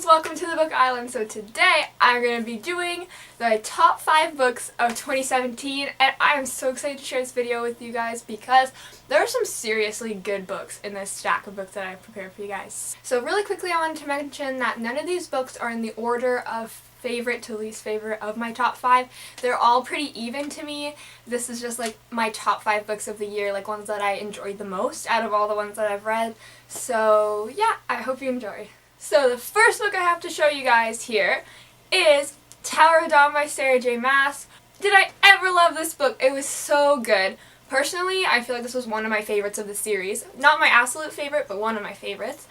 welcome to the Book Island. So today I'm going to be doing the top 5 books of 2017, and I am so excited to share this video with you guys because there are some seriously good books in this stack of books that I've prepared for you guys. So really quickly I wanted to mention that none of these books are in the order of favorite to least favorite of my top 5. They're all pretty even to me. This is just like my top 5 books of the year, like ones that I enjoyed the most out of all the ones that I've read. So yeah, I hope you enjoy. So the first book I have to show you guys here is Tower of Dawn by Sarah J. Maas. Did I ever love this book? It was so good. Personally, I feel like this was one of my favorites of the series. Not my absolute favorite, but one of my favorites.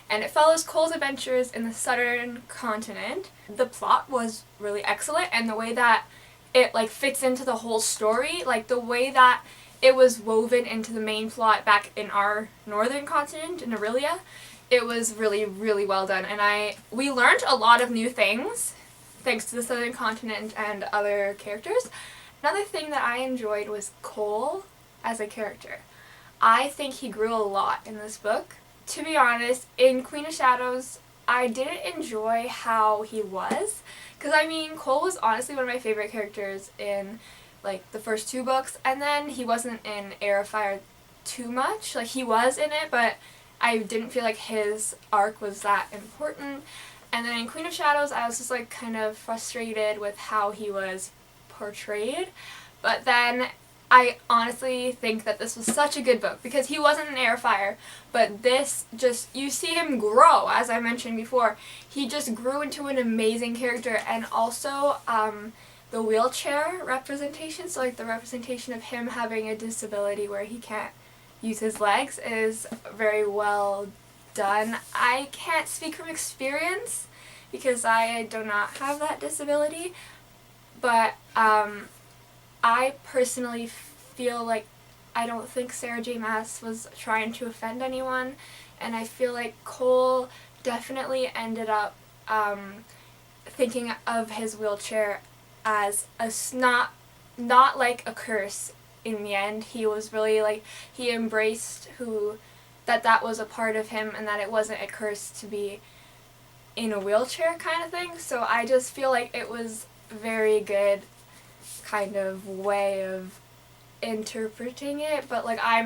And it follows Cole's adventures in the southern continent. The plot was really excellent, and the way that it fits into the whole story, the way that it was woven into the main plot back in our northern continent, in Aurelia, it was really, really well done. And we learned a lot of new things thanks to the southern continent and other characters. Another thing that I enjoyed was Cole as a character. I think he grew a lot in this book. To be honest, in Queen of Shadows, I didn't enjoy how he was. Because, Cole was honestly one of my favorite characters in, the first 2 books. And then he wasn't in Heir of Fire too much. He was in it, but I didn't feel like his arc was that important. And then in Queen of Shadows, I was just, kind of frustrated with how he was portrayed. But then I honestly think that this was such a good book because he wasn't an Heir of Fire, but this just, you see him grow, as I mentioned before. He just grew into an amazing character, and also the wheelchair representation, so the representation of him having a disability where he can't use his legs is very well done. I can't speak from experience because I do not have that disability, but I personally feel like I don't think Sarah J. Maas was trying to offend anyone, and I feel like Cole definitely ended up thinking of his wheelchair as not like a curse. In the end, he was really he embraced that was a part of him and that it wasn't a curse to be in a wheelchair kind of thing. So I just feel like it was very good kind of way of interpreting it, but I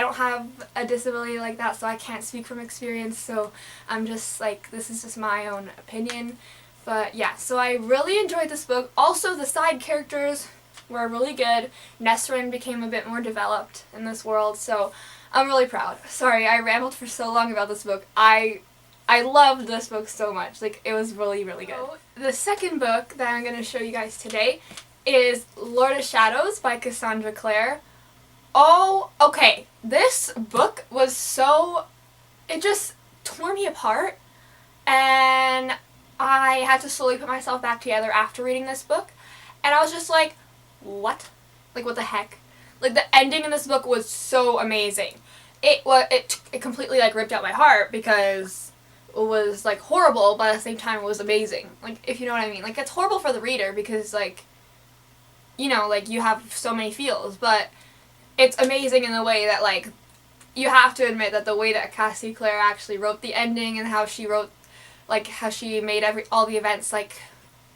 don't have a disability like that, so I can't speak from experience, so I'm just this is just my own opinion. But yeah, so I really enjoyed this book. Also, the side characters were really good. Nesrin became a bit more developed in this world, so I'm really proud. Sorry, I rambled for so long about this book. I loved this book so much. It was really, really good. The second book that I'm going to show you guys today is Lord of Shadows by Cassandra Clare. Oh, okay. This book was it just tore me apart, and I had to slowly put myself back together after reading this book, and I was just what? What the heck? The ending in this book was so amazing. It completely ripped out my heart because it was horrible, but at the same time it was amazing. If you know what I mean. It's horrible for the reader because you have so many feels, but it's amazing in the way that you have to admit that the way that Cassie Clare actually wrote the ending and how she wrote how she made all the events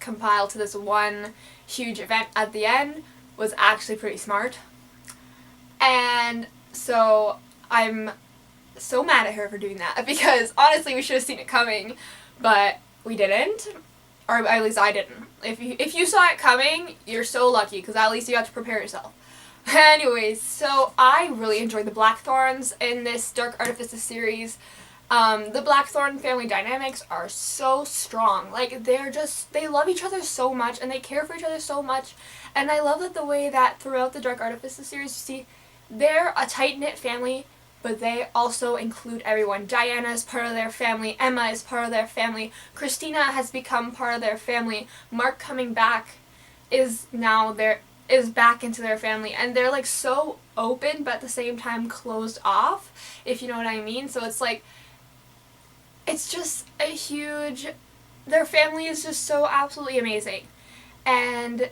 compile to this one huge event at the end was actually pretty smart. And so I'm so mad at her for doing that because honestly we should have seen it coming, but we didn't, or at least I didn't. If you saw it coming, you're so lucky because at least you got to prepare yourself. Anyways, so I really enjoyed the Blackthorns in this Dark Artifices series. The Blackthorn family dynamics are so strong. They love each other so much and they care for each other so much. And I love that the way that throughout the Dark Artifices series, you see, they're a tight-knit family, but they also include everyone. Diana is part of their family. Emma is part of their family. Christina has become part of their family. Mark coming back is back into their family. And they're so open, but at the same time closed off, if you know what I mean. So it's just a huge, their family is just so absolutely amazing. And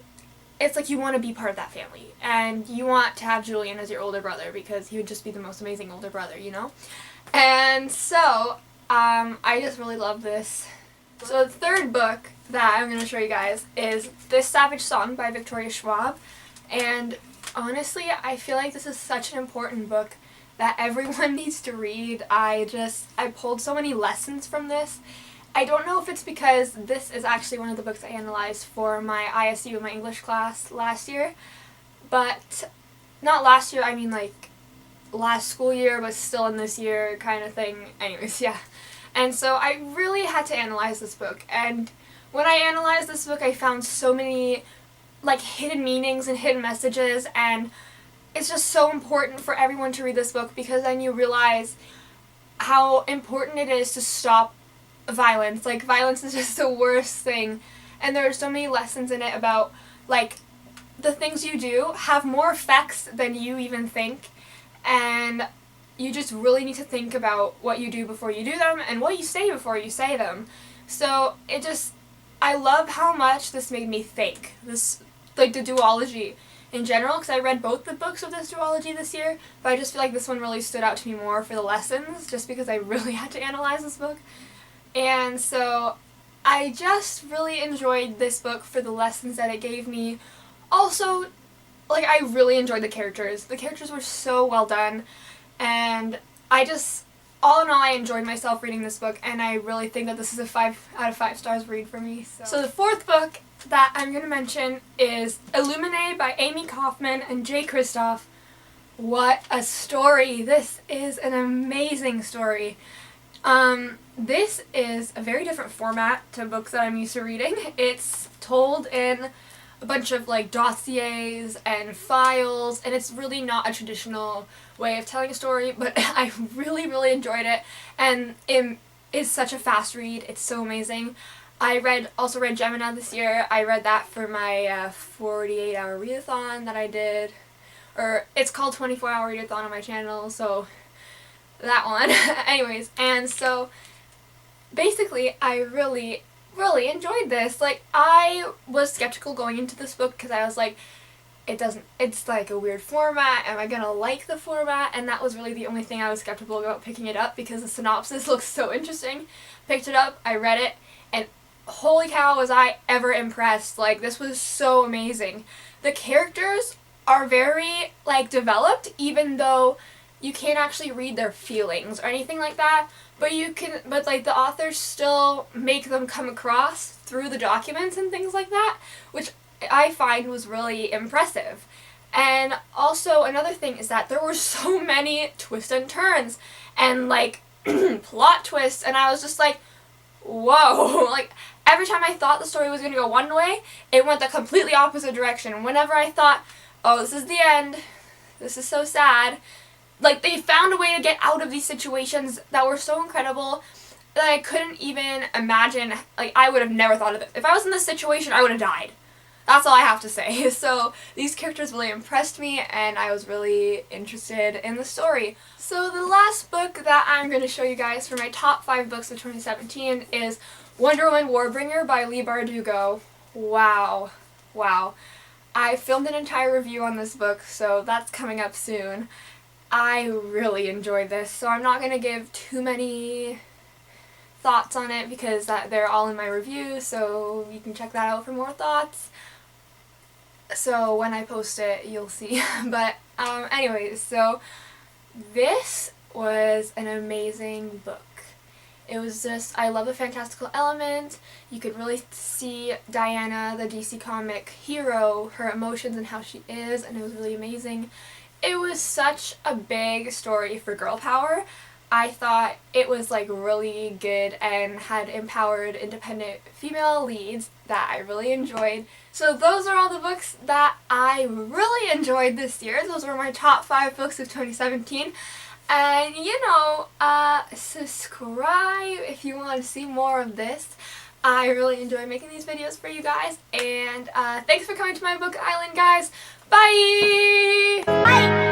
it's you want to be part of that family. And you want to have Julian as your older brother because he would just be the most amazing older brother, you know? And so, I just really love this So the third book that I'm going to show you guys is This Savage Song by Victoria Schwab. And honestly, I feel like this is such an important book that everyone needs to read. I pulled so many lessons from this. I don't know if it's because this is actually one of the books I analyzed for my ISU, my English class last year. But, not last year, I mean like last school year, but still in this year kind of thing. Anyways, yeah. And so I really had to analyze this book. And when I analyzed this book, I found so many like hidden meanings and hidden messages, and it's just so important for everyone to read this book, because then you realize how important it is to stop violence. Like, violence is just the worst thing, and there are so many lessons in it about like the things you do have more effects than you even think, and you just really need to think about what you do before you do them and what you say before you say them. So I love how much this made me think. This, like the duology in general, because I read both the books of this duology this year, but I just feel like this one really stood out to me more for the lessons, just because I really had to analyze this book. And so I just really enjoyed this book for the lessons that it gave me. Also, like, I really enjoyed the characters. The characters were so well done, and all in all, I enjoyed myself reading this book, and I really think that this is a 5 out of 5 stars read for me. So the fourth book that I'm going to mention is Illuminati by Amy Kaufman and Jay Kristoff. What a story! This is an amazing story. This is a very different format to books that I'm used to reading. It's told in a bunch of like dossiers and files, and it's really not a traditional way of telling a story, but I really enjoyed it, and it is such a fast read. It's so amazing. I also read Gemini this year. I read that for my 48-hour readathon that I did, or it's called 24-hour readathon on my channel, so that one. Anyways, and so basically I really enjoyed this. Like, I was skeptical going into this book because I was like, it's like a weird format, am I gonna like the format? And that was really the only thing I was skeptical about picking it up, because the synopsis looks so interesting. Picked it up, I read it, and holy cow was I ever impressed. Like, this was so amazing. The characters are very like developed, even though you can't actually read their feelings or anything like that, but like the authors still make them come across through the documents and things like that, which I find was really impressive. And also another thing is that there were so many twists and turns and like plot twists, and I was just like, whoa. Like, every time I thought the story was going to go one way, it went the completely opposite direction. Whenever I thought, oh, this is the end, this is so sad, like, they found a way to get out of these situations that were so incredible that I couldn't even imagine. Like, I would have never thought of it. If I was in this situation, I would have died. That's all I have to say. So these characters really impressed me, and I was really interested in the story. So the last book that I'm going to show you guys for my top 5 books of 2017 is Wonderland Warbringer by Leigh Bardugo. Wow. I filmed an entire review on this book, so that's coming up soon. I really enjoyed this, so I'm not going to give too many thoughts on it because they're all in my review, so you can check that out for more thoughts. So when I post it, you'll see. But anyways, so this was an amazing book. It was just, I love the fantastical element. You could really see Diana, the DC comic hero, her emotions and how she is, and it was really amazing. It was such a big story for girl power. I thought it was like really good and had empowered independent female leads that I really enjoyed. So those are all the books that I really enjoyed this year. Those were my top 5 books of 2017. And you know, subscribe if you want to see more of this. I really enjoy making these videos for you guys. And thanks for coming to my book island, guys. Bye! Bye!